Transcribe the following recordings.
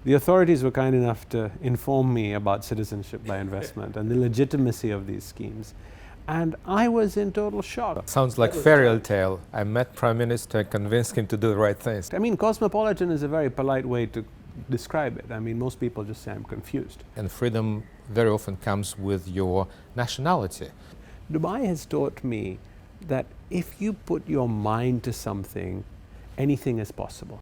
the authorities were kind enough to inform me about citizenship by investment and the legitimacy of these schemes. And I was in total shock. Sounds like fairy tale. I met Prime Minister and convinced him to do the right things. I mean, cosmopolitan is a very polite way to describe it. I mean, most people just say I'm confused. And freedom very often comes with your nationality. Dubai has taught me that if you put your mind to something, anything is possible.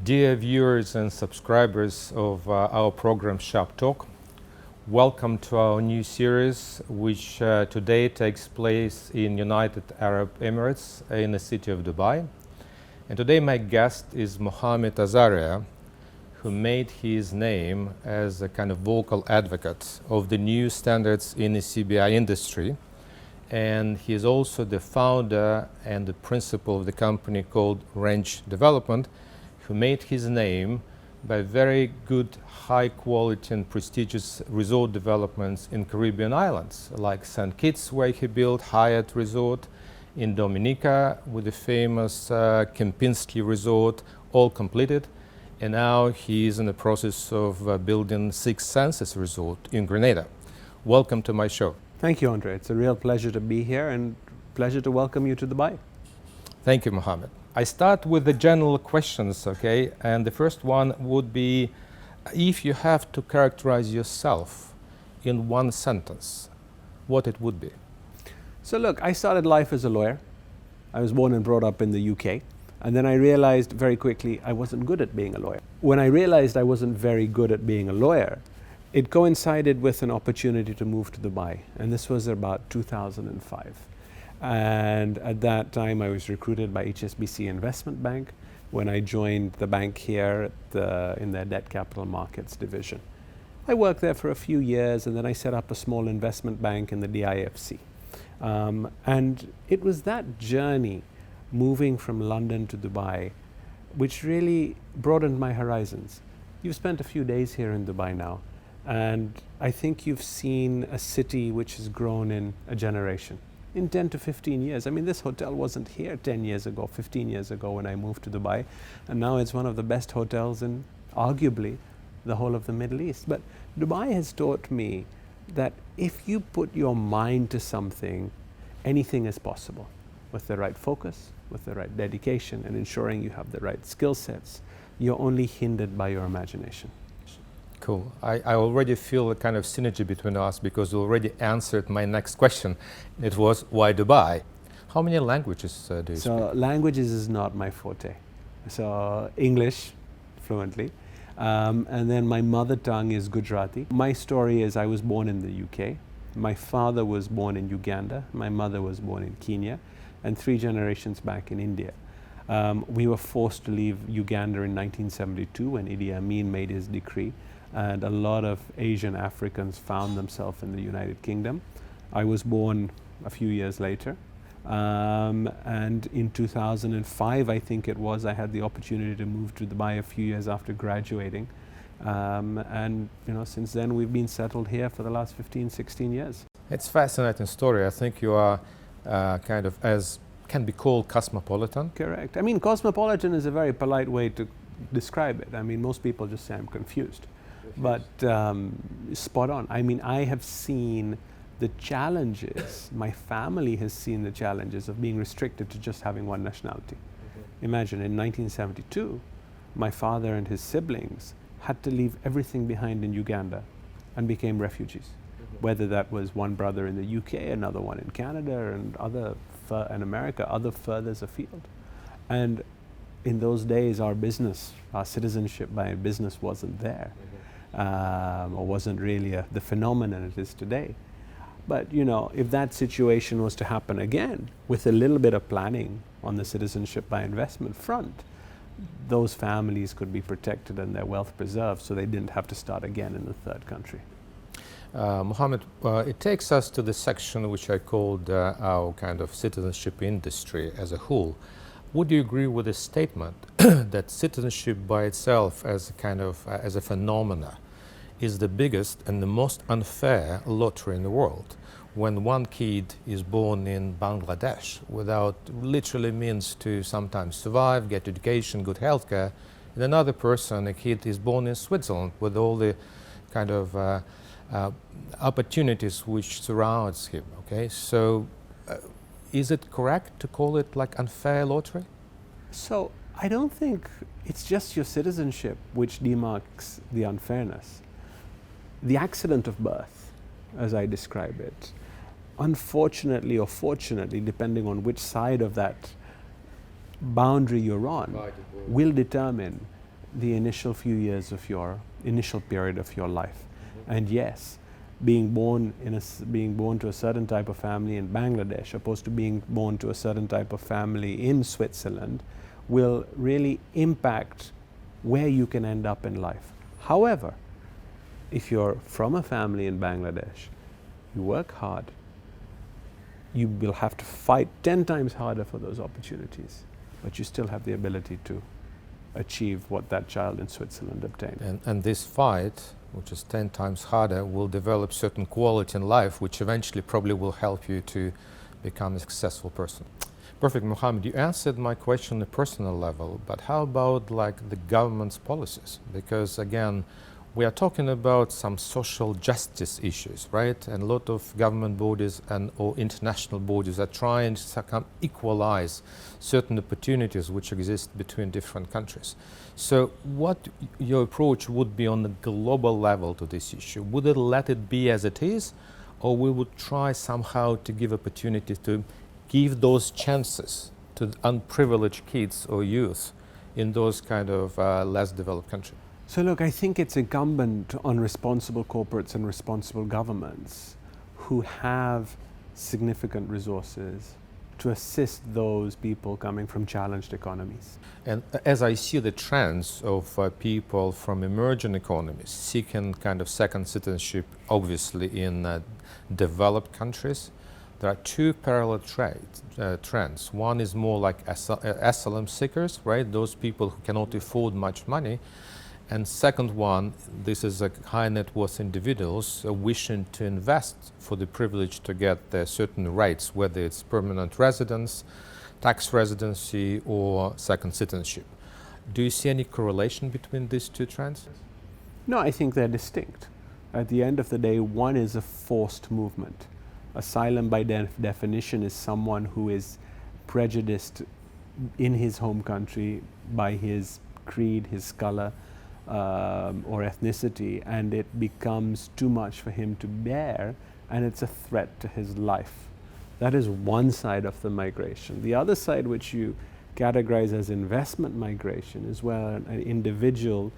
Dear viewers and subscribers of our program SHARPe Talk, welcome to our new series, which today takes place in United Arab Emirates in the city of Dubai. And today my guest is Mохаммед Асария, who made his name as a kind of vocal advocate of the new standards in the CBI industry. And he is also the founder and the principal of the company called Range Development, who made his name by very good, high quality and prestigious resort developments in Caribbean islands, like St-Kits, where he built Hyatt Resort, in Dominique with the famous Kempinski Resort, all completed. And now he is in the process of building Six Senses Resort in Grenada. Welcome to my show. Thank you, Andre. It's a real pleasure to be here and pleasure to welcome you to Dubai. Thank you, Mohammed. I start with the general questions, okay? And the first one would be, if you have to characterize yourself in one sentence, what it would be? So look, I started life as a lawyer. I was born and brought up in the UK. And then I realized very quickly I wasn't good at being a lawyer. When I realized I wasn't very good at being a lawyer, it coincided with an opportunity to move to Dubai. And this was about 2005. And at that time, I was recruited by HSBC Investment Bank when I joined the bank here in their debt capital markets division. I worked there for a few years, and then I set up a small investment bank in the DIFC. And it was that journey, moving from London to Dubai, which really broadened my horizons. You've spent a few days here in Dubai now, and I think you've seen a city which has grown in a generation. In 10 to 15 years. I mean, this hotel wasn't here 10 years ago, 15 years ago when I moved to Dubai, and now it's one of the best hotels in arguably the whole of the Middle East. But Dubai has taught me that if you put your mind to something, anything is possible with the right focus, with the right dedication, and ensuring you have the right skill sets. You're only hindered by your imagination. Cool. I already feel a kind of synergy between us because you already answered my next question. It was, why Dubai? How many languages do you speak? So languages is not my forte. So English, fluently. And then my mother tongue is Gujarati. My story is I was born in the UK. My father was born in Uganda. My mother was born in Kenya. And 3 generations back in India. We were forced to leave Uganda in 1972 when Idi Amin made his decree. And a lot of Asian Africans found themselves in the United Kingdom. I was born a few years later. And in 2005, I think it was, I had the opportunity to move to Dubai a few years after graduating. And you know, since then we've been settled here for the last 15, 16 years. It's a fascinating story. I think you are kind of, as can be called, cosmopolitan. Correct. I mean, cosmopolitan is a very polite way to describe it. I mean, most people just say I'm confused. But spot on. I mean, I have seen the challenges, my family has seen the challenges of being restricted to just having one nationality. Imagine in 1972, my father and his siblings had to leave everything behind in Uganda and became refugees. Whether that was one brother in the UK, another one in Canada, and other in America, other furthers afield. And in those days, our business, our citizenship by business wasn't there. Or wasn't really the phenomenon it is today. But you know, if that situation was to happen again, with a little bit of planning on the citizenship by investment front, those families could be protected and their wealth preserved so they didn't have to start again in the third country. Mohammed, it takes us to the section which I called our kind of citizenship industry as a whole. Would you agree with the statement that citizenship by itself as a kind of as a phenomena is the biggest and the most unfair lottery in the world, when one kid is born in Bangladesh without literally means to sometimes survive, get education, good healthcare, and another person, a kid, is born in Switzerland with all the kind of opportunities which surrounds him. Okay, so is it correct to call it like unfair lottery? So I don't think it's just your citizenship which demarks the unfairness. The accident of birth, as I describe it, unfortunately or fortunately, depending on which side of that boundary you're on, will determine the initial few years of your initial period of your life. And yes, being born to a certain type of family in Bangladesh opposed to being born to a certain type of family in Switzerland will really impact where you can end up in life. However, if you're from a family in Bangladesh, you work hard, you will have to fight 10 times harder for those opportunities, but you still have the ability to achieve what that child in Switzerland obtained. And this fight, which is 10 times harder, will develop certain quality in life, which eventually probably will help you to become a successful person. Perfect, Mohammed. You answered my question on a personal level, but how about like the government's policies? Because again, we are talking about some social justice issues, right? And a lot of government bodies or international bodies are trying to equalize certain opportunities which exist between different countries. So what your approach would be on a global level to this issue? Would it let it be as it is, or we would try somehow to give opportunities to give those chances to unprivileged kids or youth in those kind of less developed countries? So look, I think it's incumbent on responsible corporates and responsible governments who have significant resources to assist those people coming from challenged economies. And as I see the trends of people from emerging economies seeking kind of second citizenship, obviously in developed countries, there are two parallel trends. One is more like asylum seekers, right? Those people who cannot afford much money. And second one, this is high net worth individuals wishing to invest for the privilege to get certain rights, whether it's permanent residence, tax residency, or second citizenship. Do you see any correlation between these two trends? No, I think they're distinct. At the end of the day, one is a forced movement. Asylum by definition is someone who is prejudiced in his home country by his creed, his color, or ethnicity, and it becomes too much for him to bear, and it's a threat to his life. That is one side of the migration. The other side, which you categorize as investment migration, is where an individual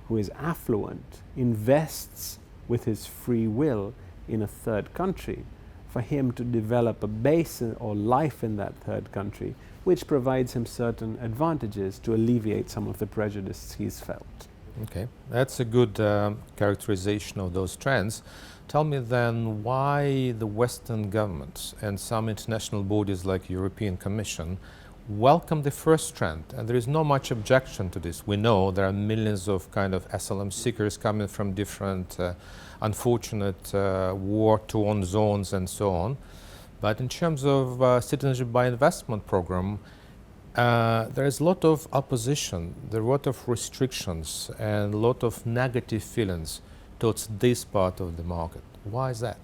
who is affluent invests with his free will in a third country for him to develop a base or life in that third country, which provides him certain advantages to alleviate some of the prejudice he's felt. Okay, that's a good characterization of those trends. Tell me then why the Western governments and some international bodies like European Commission welcome the first trend, and there is no much objection to this. We know there are millions of kind of asylum seekers coming from different unfortunate war-torn zones and so on. But in terms of citizenship by investment program, there is a lot of opposition, there are a lot of restrictions and a lot of negative feelings towards this part of the market. Why is that?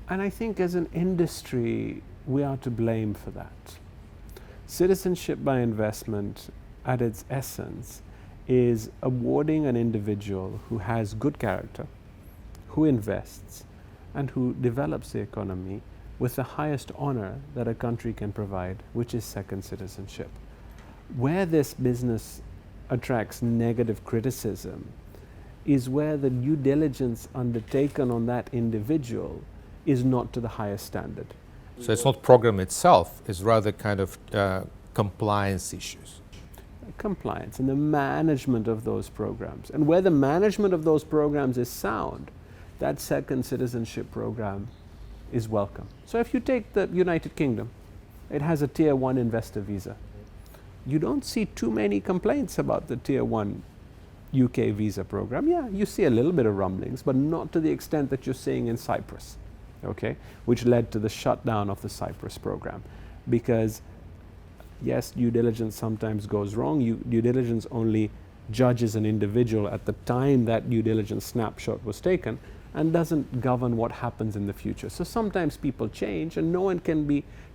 And I think as an industry, we are to blame for that. Citizenship by investment, at its essence, is awarding an individual who has good character, who invests, and who develops the economy with the highest honor that a country can provide, which is second citizenship. Where this business attracts negative criticism is where the due diligence undertaken on that individual is not to the highest standard. So it's not program itself, it's rather kind of compliance issues. Compliance and the management of those programs. And where the management of those programs is sound, that second citizenship program is welcome. So if you take the United Kingdom, it has a tier 1 investor visa. You don't see too many complaints about the tier 1 UK visa program. Yeah, you see a little bit of rumblings, but not to the extent that you're seeing in Cyprus. okay, which led to the shutdown of the Cyprus program. Because yes, due diligence sometimes goes wrong. Due diligence only judges an individual at the time that due diligence snapshot was taken and doesn't govern what happens in the future. So sometimes people change, and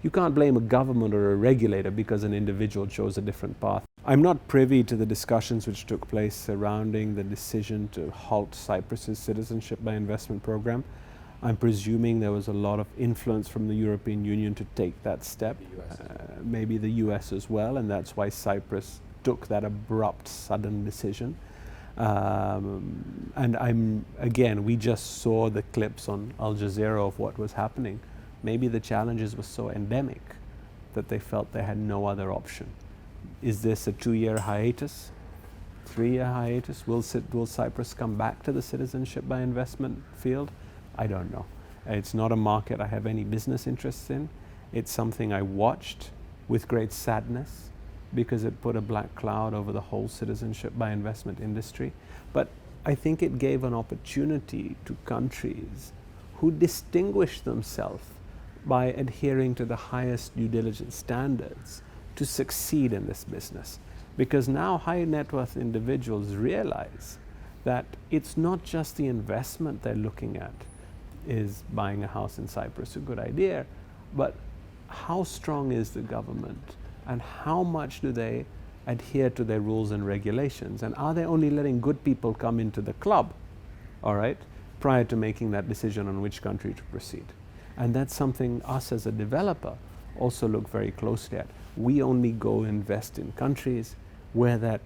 you can't blame a government or a regulator because an individual chose a different path. I'm not privy to the discussions which took place surrounding the decision to halt Cyprus's citizenship by investment program. I'm presuming there was a lot of influence from the European Union to take that step, maybe the US as well, and that's why Cyprus took that abrupt, sudden decision. And we just saw the clips on Al Jazeera of what was happening. Maybe the challenges were so endemic that they felt they had no other option. Is this a 2-year hiatus? 3-year hiatus? Will Cyprus come back to the citizenship by investment field? I don't know. It's not a market I have any business interests in. It's something I watched with great sadness because it put a black cloud over the whole citizenship by investment industry. But I think it gave an opportunity to countries who distinguish themselves by adhering to the highest due diligence standards to succeed in this business. Because now high net worth individuals realize that it's not just the investment they're looking at. Is buying a house in Cyprus a good idea? But how strong is the government, and how much do they adhere to their rules and regulations? And are they only letting good people come into the club, all right, prior to making that decision on which country to proceed? And that's something us as a developer also look very closely at. We only go invest in countries where that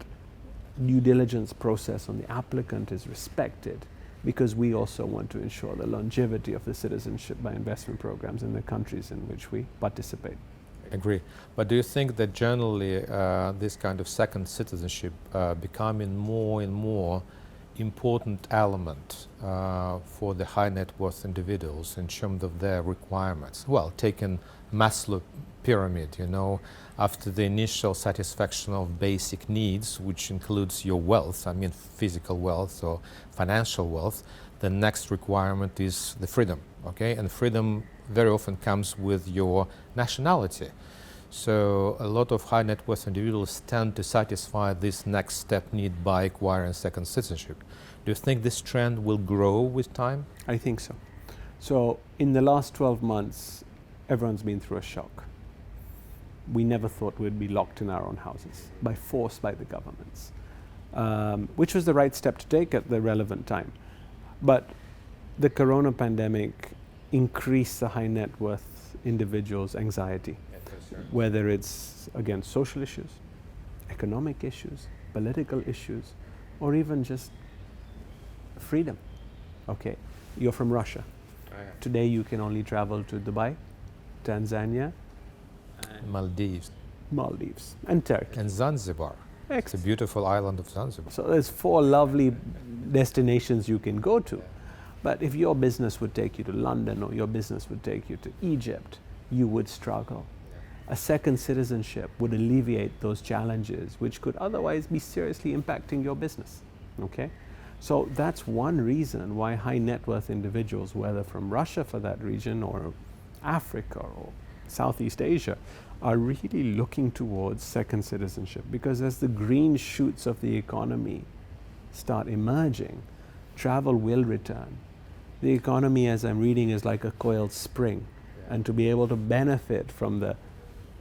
due diligence process on the applicant is respected, because we also want to ensure the longevity of the citizenship by investment programs in the countries in which we participate. Agree. But do you think that generally this kind of second citizenship becoming more and more important element for the high net worth individuals in terms of their requirements? Well, taking Maslow pyramid, after the initial satisfaction of basic needs, which includes your wealth, I mean physical wealth or financial wealth, the next requirement is the freedom, okay? And freedom very often comes with your nationality. So a lot of high net worth individuals tend to satisfy this next step need by acquiring second citizenship. Do you think this trend will grow with time? I think so. So in the last 12 months, everyone's been through a shock. We never thought we'd be locked in our own houses by force by the governments, which was the right step to take at the relevant time. But the corona pandemic increased the high net worth individuals' anxiety, whether it's against social issues, economic issues, political issues, or even just freedom. Okay, you're from Russia. Today you can only travel to Dubai, Tanzania, Maldives, and Turkey. and Zanzibar. It's a beautiful island of Zanzibar. So there's 4 lovely destinations you can go to. But if your business would take you to London, or your business would take you to Egypt, you would struggle. A second citizenship would alleviate those challenges, which could otherwise be seriously impacting your business. Okay? So that's one reason why high net worth individuals, whether from Russia for that region, or Africa, or Southeast Asia, are really looking towards second citizenship, because as the green shoots of the economy start emerging, travel will return. The economy, as I'm reading, is like a coiled spring, and to be able to benefit from the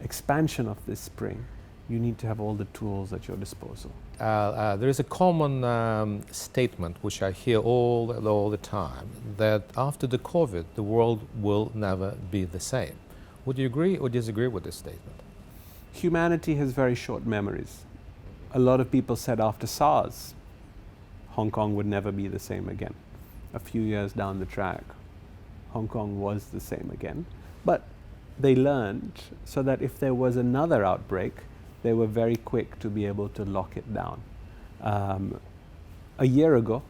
expansion of this spring, you need to have all the tools at your disposal. There is a common statement which I hear all the time, that after the COVID, the world will never be the same. Would you agree or disagree with this statement? Humanity has very short memories. A lot of people said after SARS, Hong Kong would never be the same again. A few years down the track, Hong Kong was the same again. But they learned so that if there was another outbreak, they were very quick to be able to lock it down. A year ago,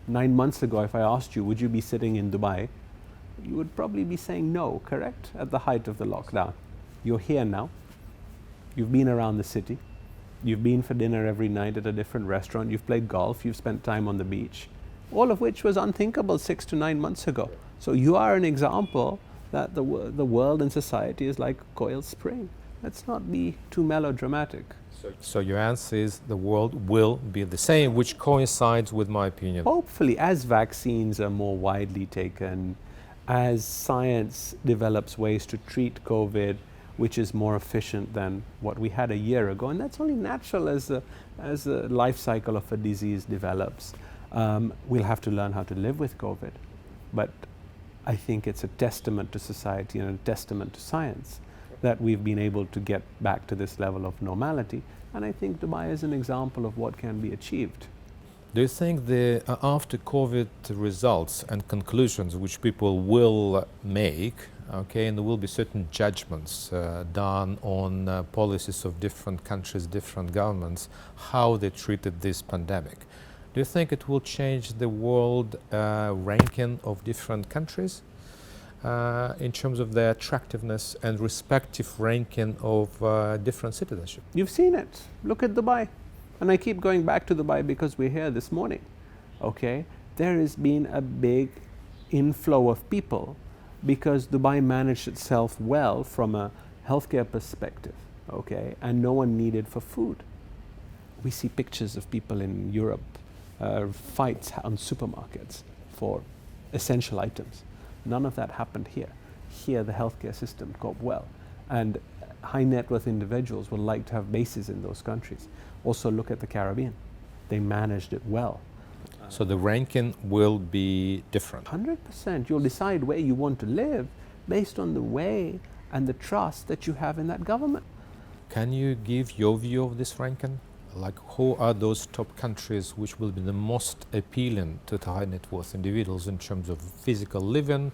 9 months ago, if I asked you, would you be sitting in Dubai, you would probably be saying no, correct? At the height of the lockdown. You're here now. You've been around the city. You've been for dinner every night at a different restaurant. You've played golf. You've spent time on the beach. All of which was unthinkable 6 to 9 months ago. So you are an example that the world and society is like a coiled spring. Let's not be too melodramatic. So your answer is the world will be the same, which coincides with my opinion. Hopefully, as vaccines are more widely taken, as science develops ways to treat COVID, which is more efficient than what we had a year ago, and that's only natural as the life cycle of a disease develops. We'll have to learn how to live with COVID. But I think it's a testament to society and a testament to science that we've been able to get back to this level of normality. And I think Dubai is an example of what can be achieved. Do you think the after COVID results and conclusions which people will make, okay, and there will be certain judgments done on policies of different countries, different governments, how they treated this pandemic? Do you think it will change the world ranking of different countries in terms of their attractiveness and respective ranking of different citizenship? You've seen it. Look at Dubai. And I keep going back to Dubai because we're here this morning. Okay? There has been a big inflow of people because Dubai managed itself well from a healthcare perspective. Okay? And no one needed for food. We see pictures of people in Europe, fights on supermarkets for essential items. None of that happened here. Here the healthcare system coped well. And high net worth individuals would like to have bases in those countries. Also look at the Caribbean. They managed it well. So the ranking will be different. 100%. You'll decide where you want to live based on the way and the trust that you have in that government. Can you give your view of this ranking? Like, who are those top countries which will be the most appealing to the high net worth individuals in terms of physical living,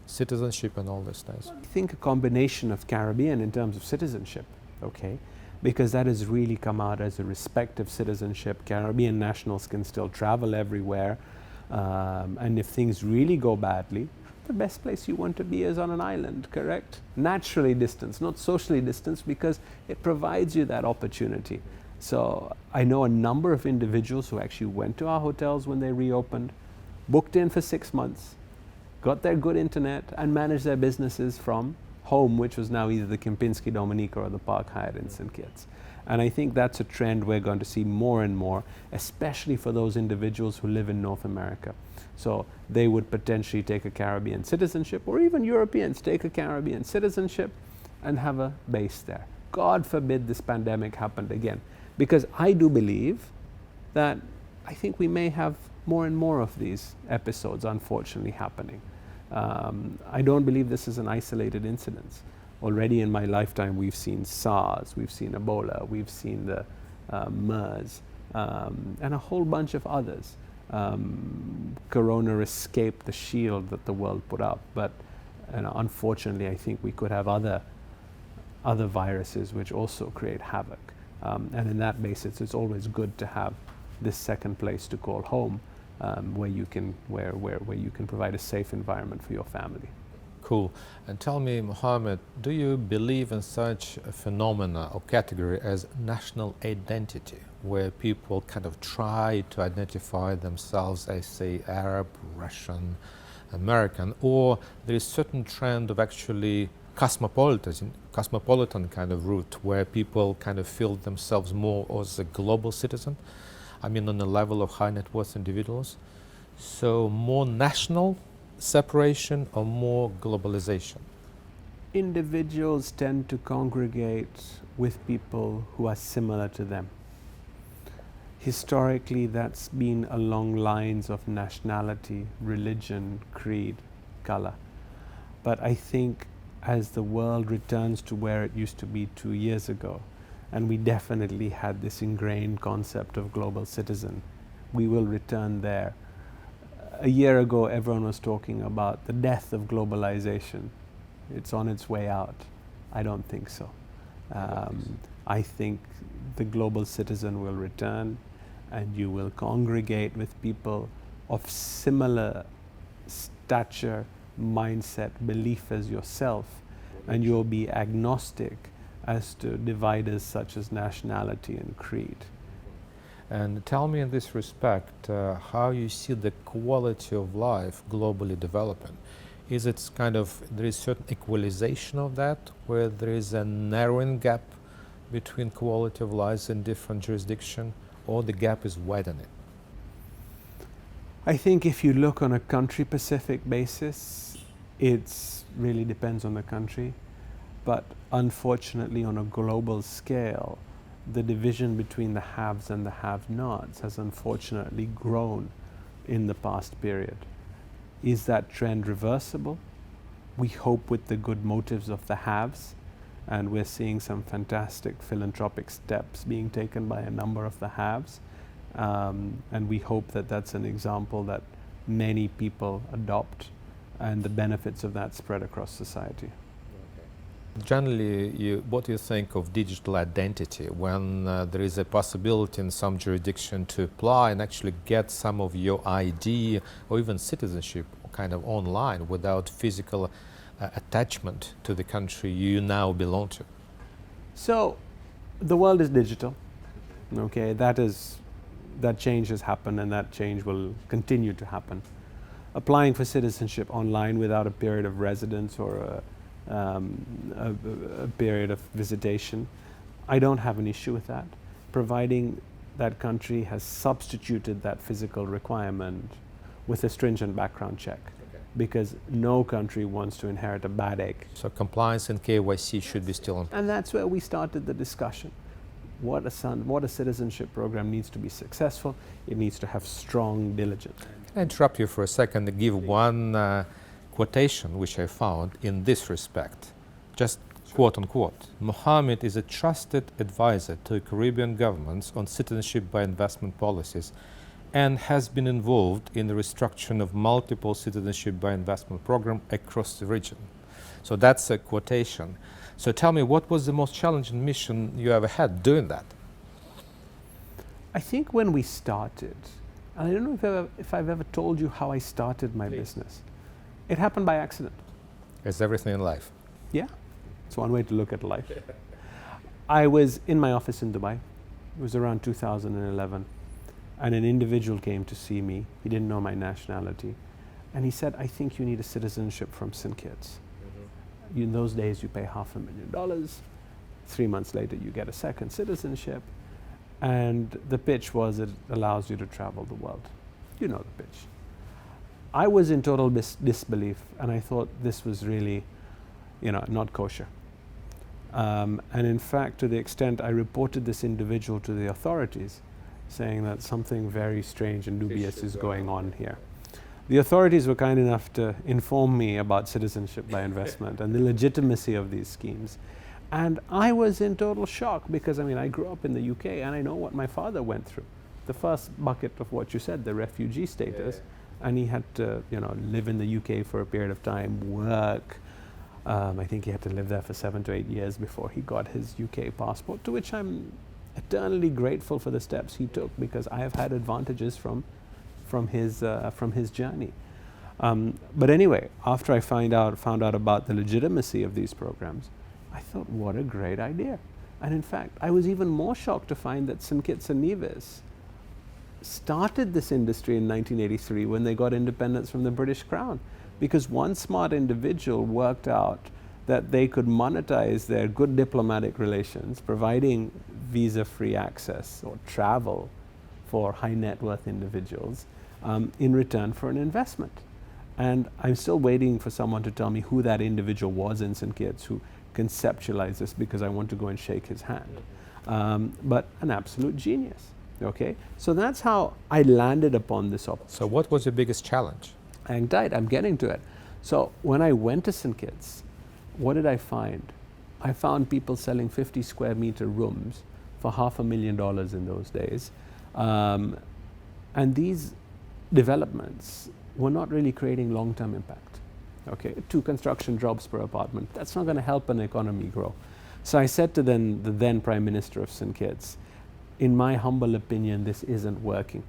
citizenship and all these things? I think a combination of Caribbean in terms of citizenship, okay? Because that has really come out as a respective citizenship. Caribbean nationals can still travel everywhere. And if things really go badly, the best place you want to be is on an island, correct? Naturally distanced, not socially distanced, because it provides you that opportunity. So I know a number of individuals who actually went to our hotels when they reopened, booked in for 6 months, got their good internet and managed their businesses from home, which was now either the Kempinski Dominique or the Park Hyatt in St-Kitts. And I think that's a trend we're going to see more and more, especially for those individuals who live in North America. So they would potentially take a Caribbean citizenship, or even Europeans take a Caribbean citizenship and have a base there. God forbid this pandemic happened again. Because I do believe that I think we may have more and more of these episodes unfortunately happening. I don't believe this is an isolated incident. Already in my lifetime we've seen SARS, we've seen Ebola, we've seen the MERS, and a whole bunch of others. Corona escaped the shield that the world put up, but unfortunately I think we could have other viruses which also create havoc. And in that basis, it's always good to have this second place to call home, where you can provide a safe environment for your family. Cool. And tell me, Mohammed, do you believe in such a phenomena or category as national identity, where people kind of try to identify themselves as, say, Arab, Russian, American, or there is certain trend of actually cosmopolitan kind of route where people kind of feel themselves more as a global citizen? I mean, on the level of high net worth individuals. So more national separation or more globalization? Individuals tend to congregate with people who are similar to them. Historically, that's been along lines of nationality, religion, creed, color. But I think as the world returns to where it used to be 2 years ago, and we definitely had this ingrained concept of global citizen, we will return there. A year ago, everyone was talking about the death of globalization. It's on its way out. I don't think so. I think the global citizen will return, and you will congregate with people of similar stature, mindset, belief as yourself, and you'll be agnostic as to dividers such as nationality and creed. And tell me in this respect how you see the quality of life globally developing. Is it kind of, there is certain equalization of that, where there is a narrowing gap between quality of life in different jurisdictions, or the gap is widening? I think if you look on a country-specific basis, it really depends on the country. But unfortunately, on a global scale, the division between the haves and the have-nots has unfortunately grown in the past period. Is that trend reversible? We hope with the good motives of the haves, and we're seeing some fantastic philanthropic steps being taken by a number of the haves. And we hope that that's an example that many people adopt, and the benefits of that spread across society. Generally, what do you think of digital identity when there is a possibility in some jurisdiction to apply and actually get some of your ID or even citizenship kind of online without physical attachment to the country you now belong to? So, the world is digital. Okay, that change has happened, and that change will continue to happen. Applying for citizenship online without a period of residence or a period of visitation, I don't have an issue with that, providing that country has substituted that physical requirement with a stringent background check, because no country wants to inherit a bad egg. So compliance and KYC should be still on. And that's where we started the discussion. What a citizenship program needs to be successful, it needs to have strong diligence. Can I interrupt you for a second to give one quotation which I found in this respect, just quote unquote. Mohammed is a trusted advisor to Caribbean governments on citizenship by investment policies and has been involved in the restructuring of multiple citizenship by investment programs across the region. So that's a quotation. So tell me, what was the most challenging mission you ever had doing that? I think when we started, and I don't know if I've ever told you how I started my business. It happened by accident. It's everything in life. Yeah, it's one way to look at life. I was in my office in Dubai. It was around 2011. And an individual came to see me. He didn't know my nationality. And he said, I think you need a citizenship from Sint-Kits. In those days, you pay $500,000. 3 months later, you get a second citizenship. And the pitch was it allows you to travel the world. You know the pitch. I was in total disbelief, and I thought this was really, not kosher. And in fact, to the extent I reported this individual to the authorities, saying that something very strange and dubious is going on here. The authorities were kind enough to inform me about citizenship by investment and the legitimacy of these schemes. And I was in total shock because, I grew up in the UK and I know what my father went through. The first bucket of what you said, the refugee status, and he had to, live in the UK for a period of time, work. I think he had to live there for 7 to 8 years before he got his UK passport, to which I'm eternally grateful for the steps he took, because I have had advantages from his journey. But anyway, after I found out about the legitimacy of these programs, I thought, what a great idea. And in fact, I was even more shocked to find that St-Kitts and Nevis started this industry in 1983 when they got independence from the British Crown, because one smart individual worked out that they could monetize their good diplomatic relations, providing visa-free access or travel for high net worth individuals in return for an investment. And I'm still waiting for someone to tell me who that individual was in St. Kitts who conceptualized this, because I want to go and shake his hand. But an absolute genius. Okay, so that's how I landed upon this opportunity. So what was your biggest challenge? Anxiety, I'm getting to it. So when I went to St. Kitts, what did I find? I found people selling 50 square meter rooms for $500,000 in those days. And these developments were not really creating long-term impact. Okay, 2 construction jobs per apartment. That's not going to help an economy grow. So I said to the then Prime Minister of St. Kitts, in my humble opinion, this isn't working.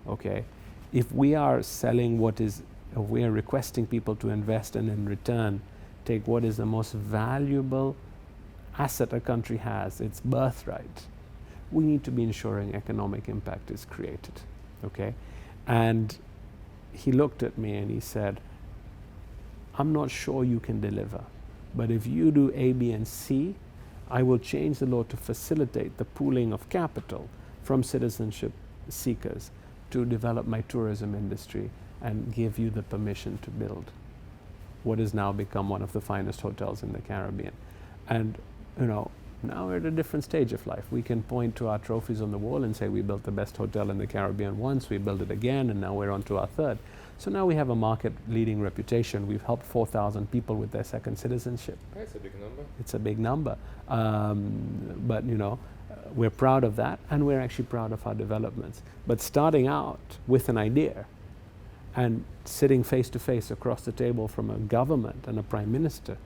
Okay, if we are selling if we are requesting people to invest and in return take what is the most valuable asset a country has, its birthright, we need to be ensuring economic impact is created. Okay, and he looked at me and he said, I'm not sure you can deliver. But if you do A, B, and C, I will change the law to facilitate the pooling of capital from citizenship seekers to develop my tourism industry and give you the permission to build what has now become one of the finest hotels in the Caribbean. And, you know, now we're at a different stage of life. We can point to our trophies on the wall and say we built the best hotel in the Caribbean once, we built it again, and now we're on to our third. So now we have a market-leading reputation. We've helped 4,000 people with their second citizenship. That's a big number. It's a big number. But, you know, we're proud of that, and we're actually proud of our developments. But starting out with an idea and sitting face to face across the table from a government and a prime minister,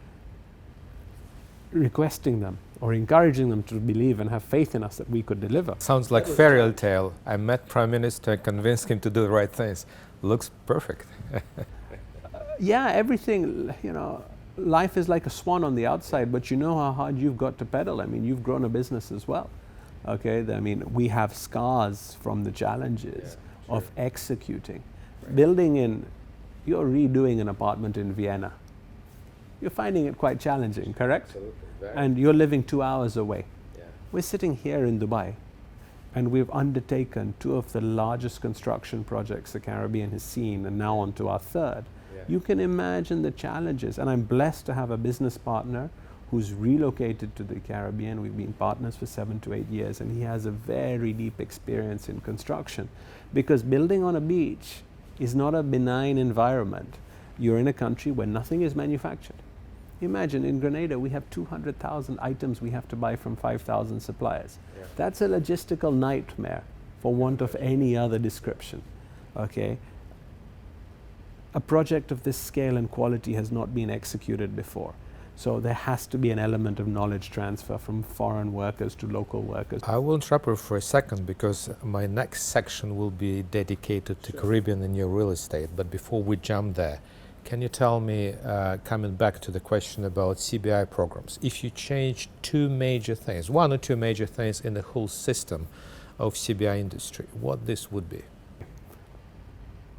requesting them or encouraging them to believe and have faith in us that we could deliver. Sounds like fairy tale. I met Prime Minister, convinced him to do the right things. Looks perfect. Yeah, everything, you know, life is like a swan on the outside, but you know how hard you've got to pedal. I mean, you've grown a business as well. Okay, I mean, we have scars from the challenges of executing. Right. You're redoing an apartment in Vienna. You're finding it quite challenging, correct? Absolutely. And you're living 2 hours away. Yeah. We're sitting here in Dubai, and we've undertaken 2 of the largest construction projects the Caribbean has seen, and now on to our third. Yeah. You can imagine the challenges, and I'm blessed to have a business partner who's relocated to the Caribbean. We've been partners for 7 to 8 years, and he has a very deep experience in construction, because building on a beach is not a benign environment. You're in a country where nothing is manufactured. Imagine in Grenada we have 200,000 items we have to buy from 5,000 suppliers. Yeah. That's a logistical nightmare for want of any other description. Okay? A project of this scale and quality has not been executed before. So there has to be an element of knowledge transfer from foreign workers to local workers. I will interrupt you for a second because my next section will be dedicated to Caribbean and your real estate. But before we jump there, can you tell me, coming back to the question about CBI programs, if you change 2 major things, 1 or 2 major things in the whole system of CBI industry, what this would be?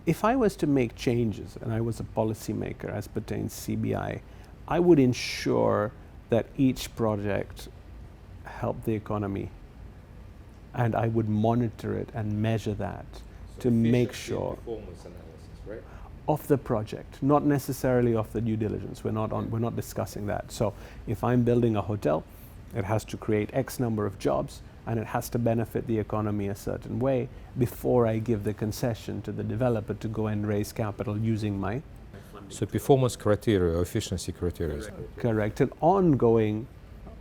If I was to make changes and I was a policymaker as pertains CBI, I would ensure that each project helped the economy, and I would monitor it and measure that to make sure performance analysis, right? of the project, not necessarily of the due diligence. We're not discussing that. So if I'm building a hotel, it has to create X number of jobs, and it has to benefit the economy a certain way before I give the concession to the developer to go and raise capital using my. So performance criteria, or efficiency criteria. Correct. And ongoing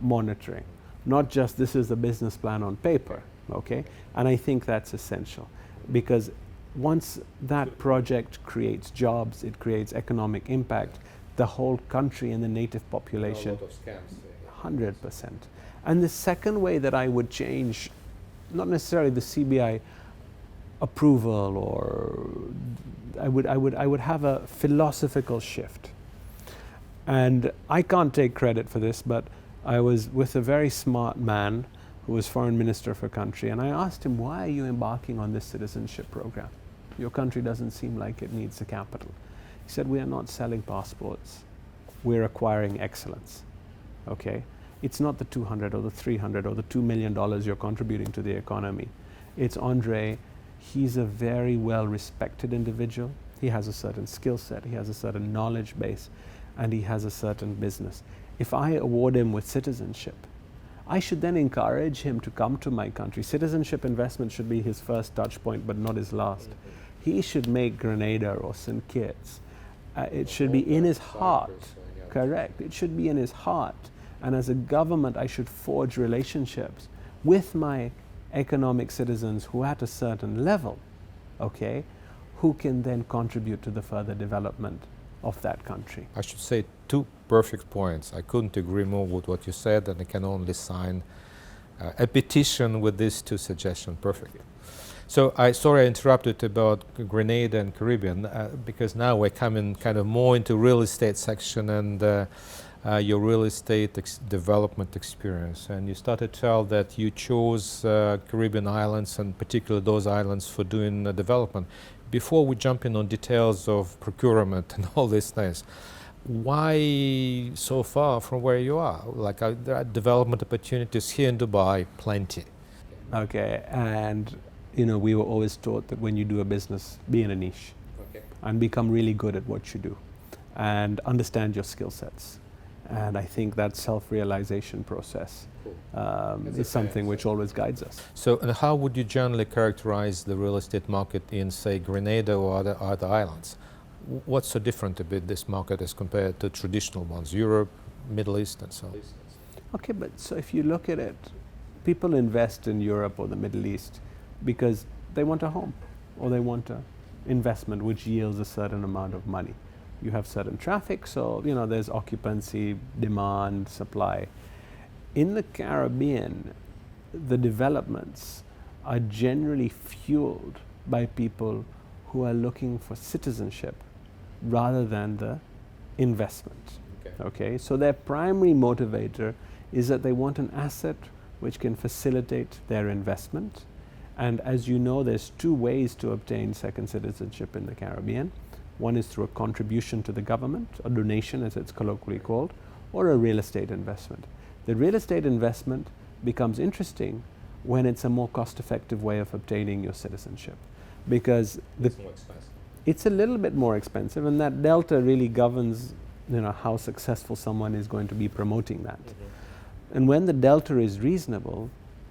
monitoring, not just this is the business plan on paper, okay? And I think that's essential, because once that project creates jobs, it creates economic impact, the whole country and the native population. A lot of scams. 100%. And the second way that I would change, not necessarily the CBI approval, or I would have a philosophical shift. And I can't take credit for this, but I was with a very smart man who was foreign minister of a country, and I asked him, why are you embarking on this citizenship program? Your country doesn't seem like it needs the capital. He said, we are not selling passports. We're acquiring excellence. Okay? It's not the 200 or the 300 or the $2 million you're contributing to the economy. It's Andre. He's a very well-respected individual. He has a certain skill set, he has a certain knowledge base, and he has a certain business. If I award him with citizenship, I should then encourage him to come to my country. Citizenship investment should be his first touch point, but not his last. He should make Grenada or St-Kitts. It should be in his heart. Correct. It should be in his heart. And as a government, I should forge relationships with my economic citizens who are at a certain level, okay, who can then contribute to the further development of that country. I should say 2 perfect points. I couldn't agree more with what you said, and I can only sign a petition with these 2 suggestions. Perfect. So sorry I interrupted about Grenada and Caribbean, because now we're coming kind of more into real estate section and your real estate development experience. And you started to tell that you chose Caribbean islands, and particularly those islands, for doing development. Before we jump in on details of procurement and all these things, Why so far from where you are? Like there are development opportunities here in Dubai, plenty. Okay, and we were always taught that when you do a business, be in a niche and become really good at what you do and understand your skill sets. And I think that self-realization process is something which always guides us. So and how would you generally characterize the real estate market in, say, Grenada or other islands? What's so different about this market as compared to traditional ones, Europe, Middle East, and so on? Okay, but so if you look at it, people invest in Europe or the Middle East because they want a home or they want an investment which yields a certain amount of money. You have certain traffic, so there's occupancy, demand, supply. In the Caribbean, the developments are generally fueled by people who are looking for citizenship rather than the investment. Okay, so their primary motivator is that they want an asset which can facilitate their investment. And as you know, there's two ways to obtain second citizenship in the Caribbean. One is through a contribution to the government, a donation as it's colloquially called, or a real estate investment. The real estate investment becomes interesting when it's a more cost-effective way of obtaining your citizenship, because It's more expensive. it's a little bit more expensive, and that delta really governs how successful someone is going to be promoting that. And when the delta is reasonable,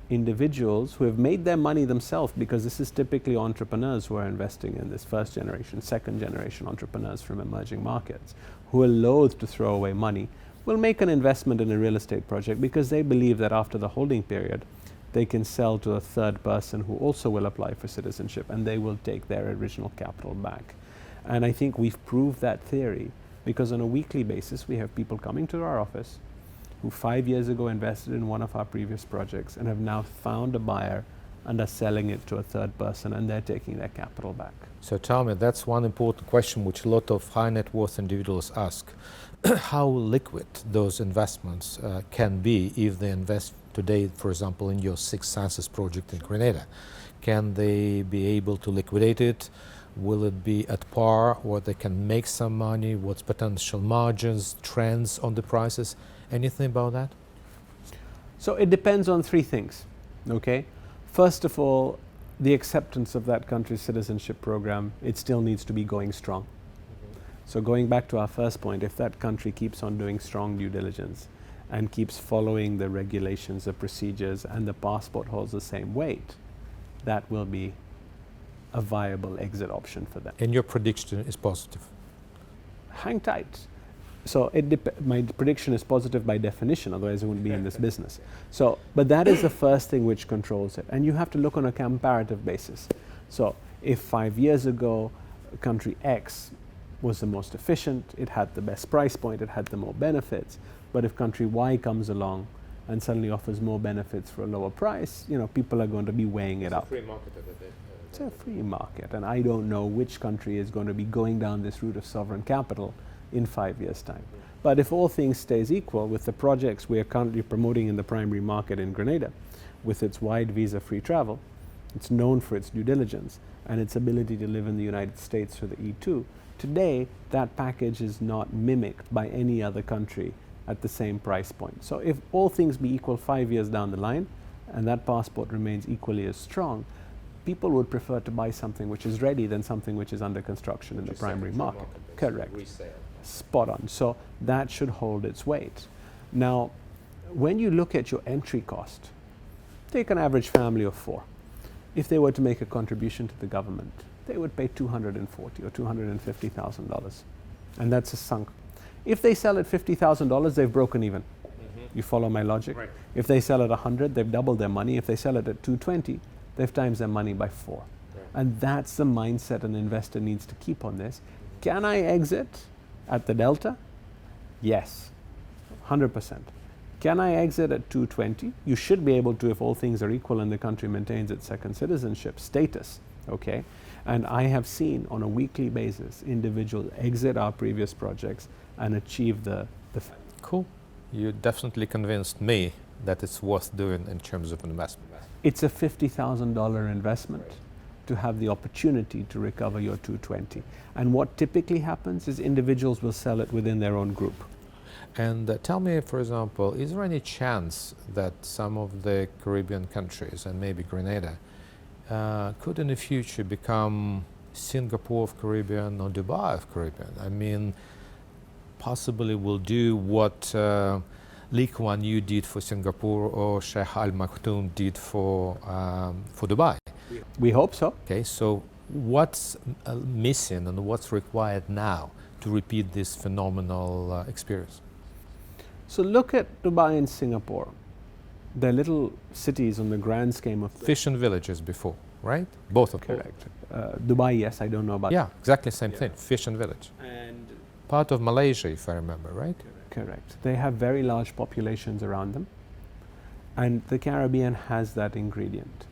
individuals who have made their money themselves, because this is typically entrepreneurs who are investing in this first generation, second generation entrepreneurs from emerging markets, who are loath to throw away money, will make an investment in a real estate project because they believe that after the holding period, they can sell to a third person who also will apply for citizenship, and they will take their original capital back. And I think we've proved that theory because on a weekly basis, we have people coming to our office who 5 years ago invested in one of our previous projects and have now found a buyer and are selling it to a third person, and they're taking their capital back. So tell me, that's one important question which a lot of high net worth individuals ask. How liquid those investments can be if they invest today, for example, in your Six Senses project in Grenada? Can they be able to liquidate it? Will it be at par, or they can make some money? What's potential margins, trends on the prices? Anything about that? So it depends on three things, okay? First of all, the acceptance of that country's citizenship program, it still needs to be going strong. So going back to our first point, if that country keeps on doing strong due diligence and keeps following the regulations, the procedures, and the passport holds the same weight, that will be a viable exit option for them. And your prediction is positive? Hang tight. So my prediction is positive by definition, otherwise I wouldn't be in this business. So, but that is the first thing which controls it. And you have to look on a comparative basis. So if 5 years ago, country X was the most efficient, it had the best price point, it had the more benefits, but if country Y comes along and suddenly offers more benefits for a lower price, people are going to be weighing it up. It's a free market of it. It's a free market, and I don't know which country is going to be going down this route of sovereign capital in 5 years' time. But if all things stays equal with the projects we are currently promoting in the primary market in Grenada, with its wide visa-free travel, it's known for its due diligence, and its ability to live in the United States for the E2, today that package is not mimicked by any other country at the same price point. So if all things be equal 5 years down the line, and that passport remains equally as strong, people would prefer to buy something which is ready than something which is under construction in the primary market. Correct. Resale. Spot on. So that should hold its weight. Now, when you look at your entry cost, take an average family of 4. If they were to make a contribution to the government, they would pay $240,000 or $250,000, and that's a sunk. If they sell at $50,000, they've broken even. You follow my logic? Right. If they sell at 100, they've doubled their money. If they sell it at 220, they've times their money by 4. Right. And that's the mindset an investor needs to keep on this. Can I exit at the delta? Yes, 100%. Can I exit at 220? You should be able to if all things are equal and the country maintains its second citizenship status, okay? And I have seen on a weekly basis individuals exit our previous projects and achieve the Cool. You definitely convinced me that it's worth doing in terms of investment. It's a $50,000 investment to have the opportunity to recover your 220. And what typically happens is individuals will sell it within their own group. And tell me, for example, is there any chance that some of the Caribbean countries, and maybe Grenada, could in the future become Singapore of Caribbean or Dubai of Caribbean? I mean, possibly will do what Lee Kuan Yew did for Singapore or Sheikh Al Maktoum did for Dubai. We hope so. Okay, so what's missing and what's required now to repeat this phenomenal experience? So look at Dubai and Singapore. They're little cities on the grand scheme of Fishing villages before, right? Both of them. Correct. Dubai, yes, I don't know about. Yeah, exactly same thing. Fishing village. And Part of Malaysia, if I remember, right? correct. They have very large populations around them, and the Caribbean has that ingredient.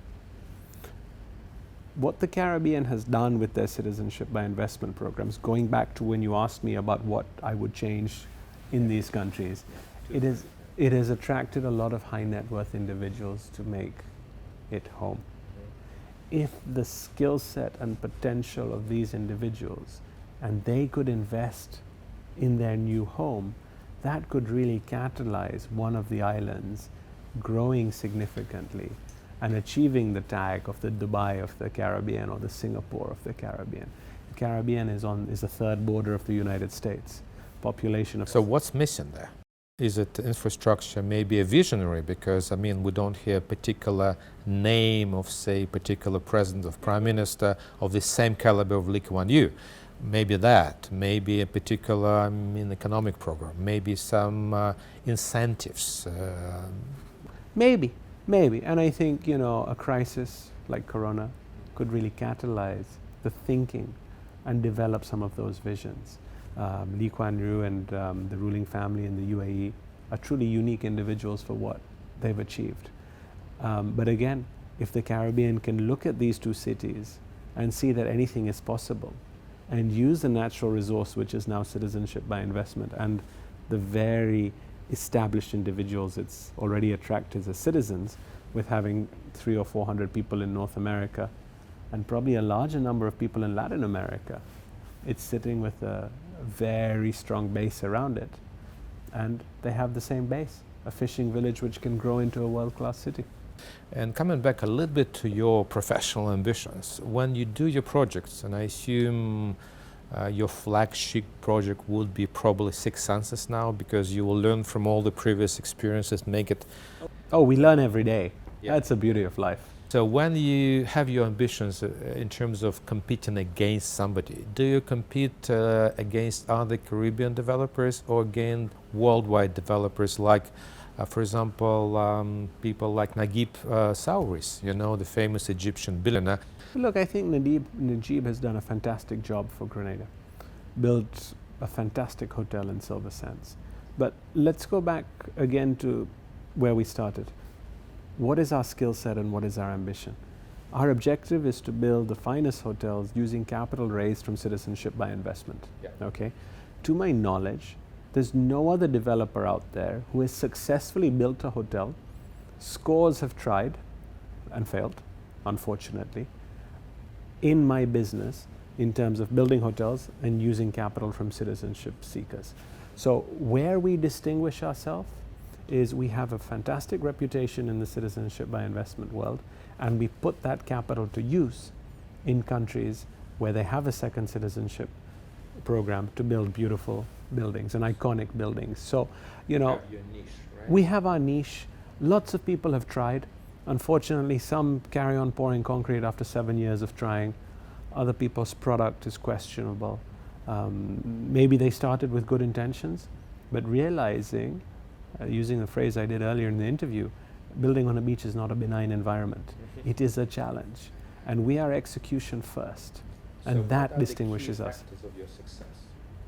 What the Caribbean has done with their citizenship by investment programs, going back to when you asked me about what I would change in these countries, it has attracted a lot of high net worth individuals to make it home. If the skill set and potential of these individuals, and they could invest in their new home, that could really catalyze one of the islands growing significantly and achieving the tag of the Dubai of the Caribbean or the Singapore of the Caribbean. The Caribbean is the third border of the United States. Population of So what's missing there? Is it infrastructure, maybe a visionary? Because I mean, we don't hear a particular name of, say, particular president or prime minister of the same caliber of Lee Kuan Yew. Maybe that, maybe a particular economic program, maybe some incentives. Maybe, and I think a crisis like Corona could really catalyze the thinking and develop some of those visions. Lee Kuan Yew and the ruling family in the UAE are truly unique individuals for what they've achieved. But again, if the Caribbean can look at these two cities and see that anything is possible, and use the natural resource, which is now citizenship by investment, and the very established individuals it's already attracted as citizens, with having 300 or 400 people in North America, and probably a larger number of people in Latin America, it's sitting with a very strong base around it. And they have the same base, a fishing village which can grow into a world-class city. And coming back a little bit to your professional ambitions, when you do your projects, and I assume your flagship project would be probably Six Senses now, because you will learn from all the previous experiences, make it... Oh, we learn every day. Yeah. That's the beauty of life. So when you have your ambitions in terms of competing against somebody, do you compete against other Caribbean developers or against worldwide developers like for example, people like Naguib Sawiris, the famous Egyptian billionaire? Look, I think Naguib has done a fantastic job for Grenada, built a fantastic hotel in Silver Sands. But let's go back again to where we started. What is our skill set and what is our ambition? Our objective is to build the finest hotels using capital raised from citizenship by investment. Yeah. Okay? To my knowledge, there's no other developer out there who has successfully built a hotel. Scores have tried and failed, unfortunately, in my business in terms of building hotels and using capital from citizenship seekers. So where we distinguish ourselves is we have a fantastic reputation in the citizenship by investment world, and we put that capital to use in countries where they have a second citizenship program to build beautiful buildings and iconic buildings. So, you know, have your niche, right? We have our niche. Lots of people have tried. Unfortunately, some carry on pouring concrete after 7 years of trying. Other people's product is questionable. Maybe they started with good intentions, but realizing, using the phrase I did earlier in the interview, building on a beach is not a benign environment. It is a challenge. And we are execution first. And So that what are distinguishes the key us. factors of your success?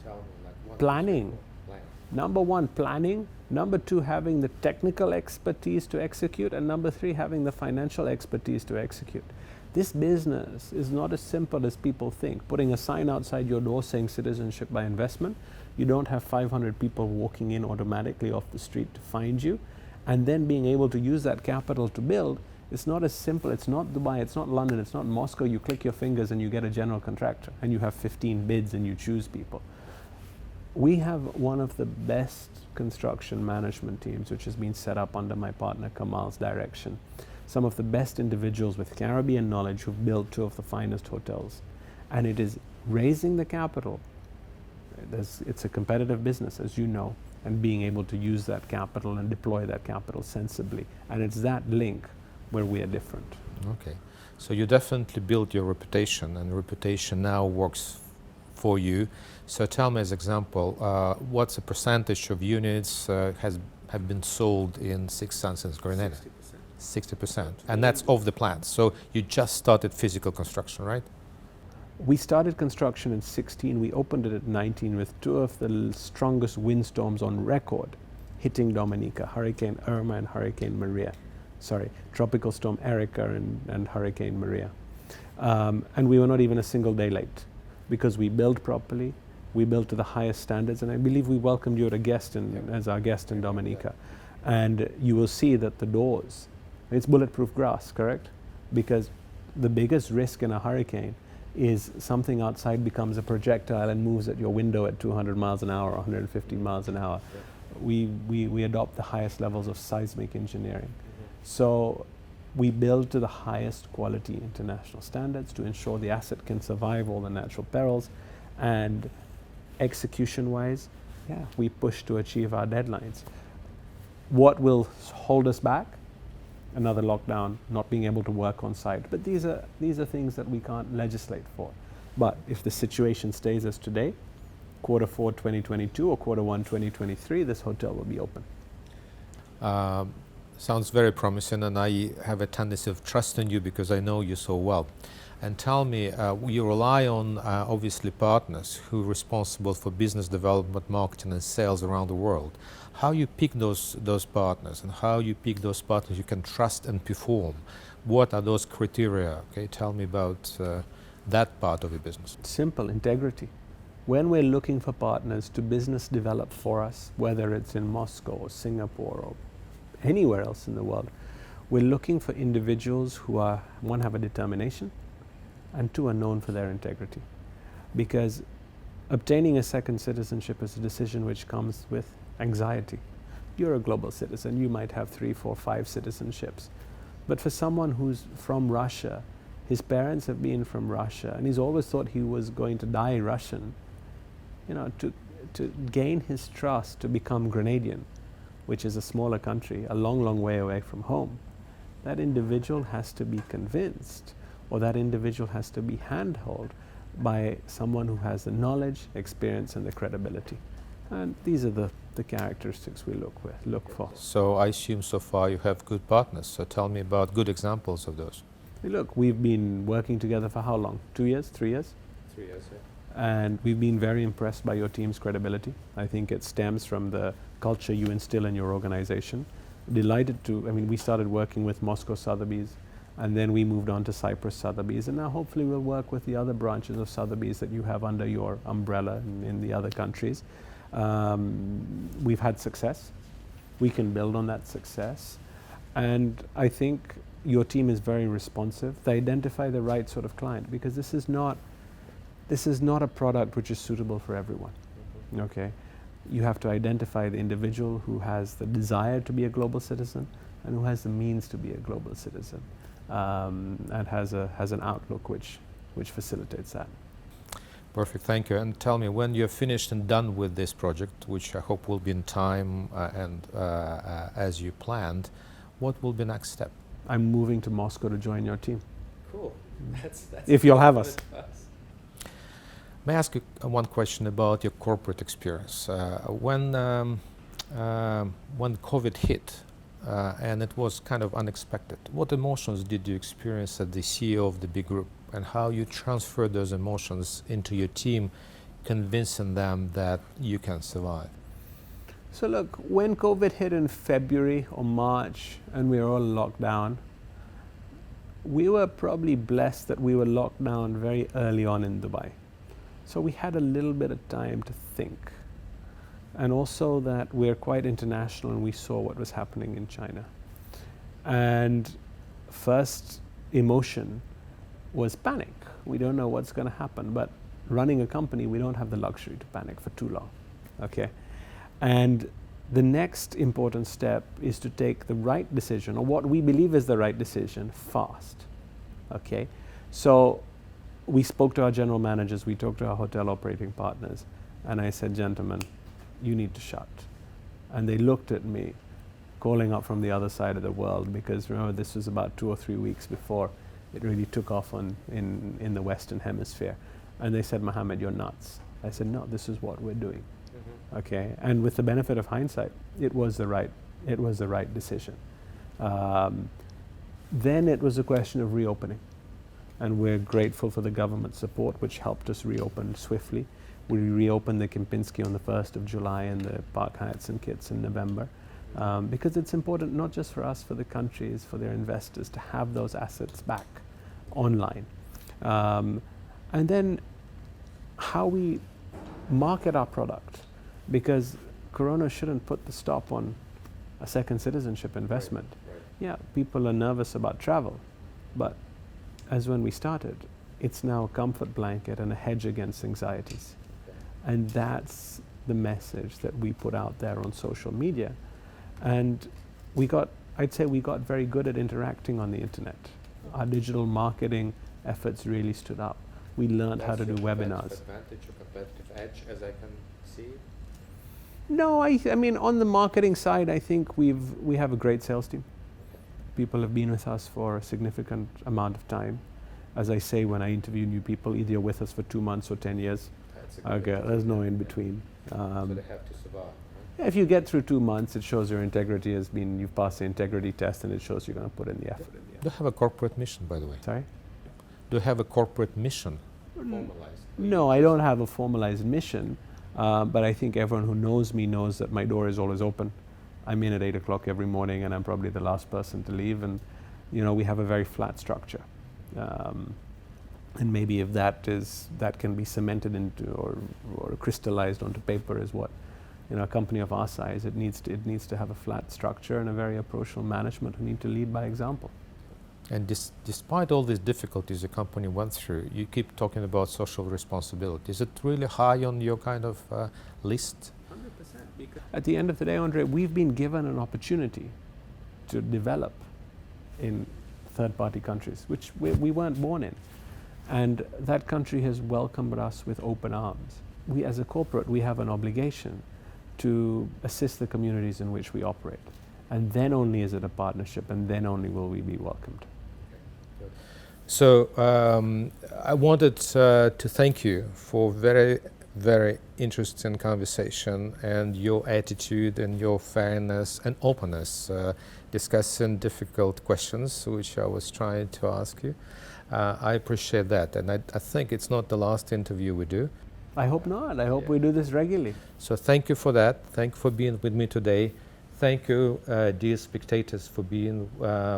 Tell me, like, what Planning. Planning. Number one, planning. Number two, having the technical expertise to execute. And number three, having the financial expertise to execute. This business is not as simple as people think. Putting a sign outside your door saying citizenship by investment, you don't have 500 people walking in automatically off the street to find you, and then being able to use that capital to build It's not as simple. It's not Dubai, it's not London, it's not Moscow. You click your fingers and you get a general contractor and you have 15 bids and you choose people. We have one of the best construction management teams, which has been set up under my partner Kamal's direction. Some of the best individuals with Caribbean knowledge who've built 2 of the finest hotels. And it is raising the capital. It's a competitive business, as you know, and being able to use that capital and deploy that capital sensibly. And it's that link where we are different. Okay. So you definitely built your reputation, and reputation now works for you. So tell me, as example, what's the percentage of units have been sold in Six Sunsets Grenada? 60%. And that's of the plans. So you just started physical construction, right? We started construction in 16. We opened it at 19 with 2 of the strongest windstorms on record hitting Dominica, Hurricane Irma and Hurricane Maria. Sorry, Tropical Storm Erica and Hurricane Maria. And we were not even a single day late because we built properly, we built to the highest standards, and I believe we welcomed you as our guest in Dominica. And you will see that the doors, it's bulletproof glass, correct? Because the biggest risk in a hurricane is something outside becomes a projectile and moves at your window at 200 miles an hour or 150 miles an hour. We adopt the highest levels of seismic engineering. So we build to the highest quality international standards to ensure the asset can survive all the natural perils. And execution-wise, we push to achieve our deadlines. What will hold us back? Another lockdown, not being able to work on site. But these are things that we can't legislate for. But if the situation stays as today, Q4 2022 or Q1 2023, this hotel will be open. Sounds very promising, and I have a tendency of trusting you because I know you so well. And tell me, you rely on obviously partners who are responsible for business development, marketing and sales around the world. How you pick those partners, and how you pick those partners you can trust and perform? What are those criteria? Okay, tell me about that part of your business. Simple, integrity. When we're looking for partners to business develop for us, whether it's in Moscow or Singapore or anywhere else in the world, we're looking for individuals who are, 1, have a determination, and 2, are known for their integrity. Because obtaining a second citizenship is a decision which comes with anxiety. You're a global citizen, you might have 3, 4, 5 citizenships. But for someone who's from Russia, his parents have been from Russia, and he's always thought he was going to die Russian, to gain his trust to become Grenadian, which is a smaller country, a long, long way away from home, that individual has to be convinced, or that individual has to be handheld by someone who has the knowledge, experience, and the credibility. And these are the characteristics we look for. So I assume so far you have good partners. So tell me about good examples of those. Look, we've been working together for how long? 2 years? 3 years? 3 years, yeah. And we've been very impressed by your team's credibility. I think it stems from the culture you instill in your organization. Delighted to, we started working with Moscow Sotheby's, and then we moved on to Cyprus Sotheby's, and now hopefully we'll work with the other branches of Sotheby's that you have under your umbrella in the other countries. We've had success. We can build on that success. And I think your team is very responsive. They identify the right sort of client, because this is not a product which is suitable for everyone. Okay? You have to identify the individual who has the desire to be a global citizen and who has the means to be a global citizen, and has an outlook which facilitates that. Perfect, thank you. And tell me, when you're finished and done with this project, which I hope will be in time and as you planned, what will be the next step? I'm moving to Moscow to join your team. Cool. That's if you'll have us. May I ask you one question about your corporate experience? When COVID hit, and it was kind of unexpected, what emotions did you experience as the CEO of the big group, and how you transferred those emotions into your team, convincing them that you can survive? So look, when COVID hit in February or March and we were all locked down, we were probably blessed that we were locked down very early on in Dubai. So we had a little bit of time to think. And also that we're quite international and we saw what was happening in China. And first emotion was panic. We don't know what's going to happen, but running a company, we don't have the luxury to panic for too long, okay? And the next important step is to take the right decision, or what we believe is the right decision, fast, okay? So we spoke to our general managers, we talked to our hotel operating partners, and I said, gentlemen, you need to shut. And they looked at me, calling up from the other side of the world, because remember, this was about 2 or 3 weeks before it really took off in the Western Hemisphere. And they said, Mohammed, you're nuts. I said, no, this is what we're doing. Okay, and with the benefit of hindsight, it was the right decision. Then it was a question of reopening, and we're grateful for the government support, which helped us reopen swiftly. We reopened the Kempinski on the 1st of July and the Park Hyatt Sint-Kits in November, because it's important not just for us, for the countries, for their investors to have those assets back online. And then how we market our product, because Corona shouldn't put the stop on a second citizenship investment. Right. Yeah, people are nervous about travel, but as when we started, it's now a comfort blanket and a hedge against anxieties. And that's the message that we put out there on social media. And I'd say we got very good at interacting on the internet. Our digital marketing efforts really stood up. We learned how to do webinars. Advantage or competitive edge, as I can see? No, I mean, on the marketing side, I think we have a great sales team. People have been with us for a significant amount of time. As I say, when I interview new people, either you're with us for 2 months or 10 years. Okay, there's no in between. So they have to survive. Right? If you get through 2 months, it shows your integrity has been, you've passed the integrity test, and it shows you're going to put in the effort. Do you have a corporate mission, by the way? Sorry? Do you have a corporate mission? Formalized? No, I don't have a formalized mission, but I think everyone who knows me knows that my door is always open. I'm in at 8 o'clock every morning, and I'm probably the last person to leave. And we have a very flat structure, and maybe if that can be cemented into or crystallized onto paper, is what a company of our size, it needs to have a flat structure and a very approachable management who need to lead by example. And despite all these difficulties the company went through, you keep talking about social responsibility. Is it really high on your kind of list? 100%. At the end of the day, Andre, we've been given an opportunity to develop in third-party countries, which we weren't born in. And that country has welcomed us with open arms. We, as a corporate, we have an obligation to assist the communities in which we operate. And then only is it a partnership, and then only will we be welcomed. So I wanted to thank you for very, very interesting conversation and your attitude and your fairness and openness, discussing difficult questions which I was trying to ask you. I appreciate that, and I think it's not the last interview we do. I hope not. I hope we do this regularly. So thank you for that. Thank you for being with me today. Thank you, dear spectators, for being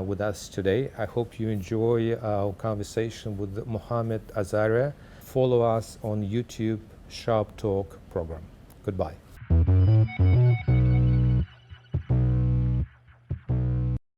with us today. I hope you enjoy our conversation with Mохаммед Асария. Follow us on YouTube, SHARPe Talk program. Goodbye.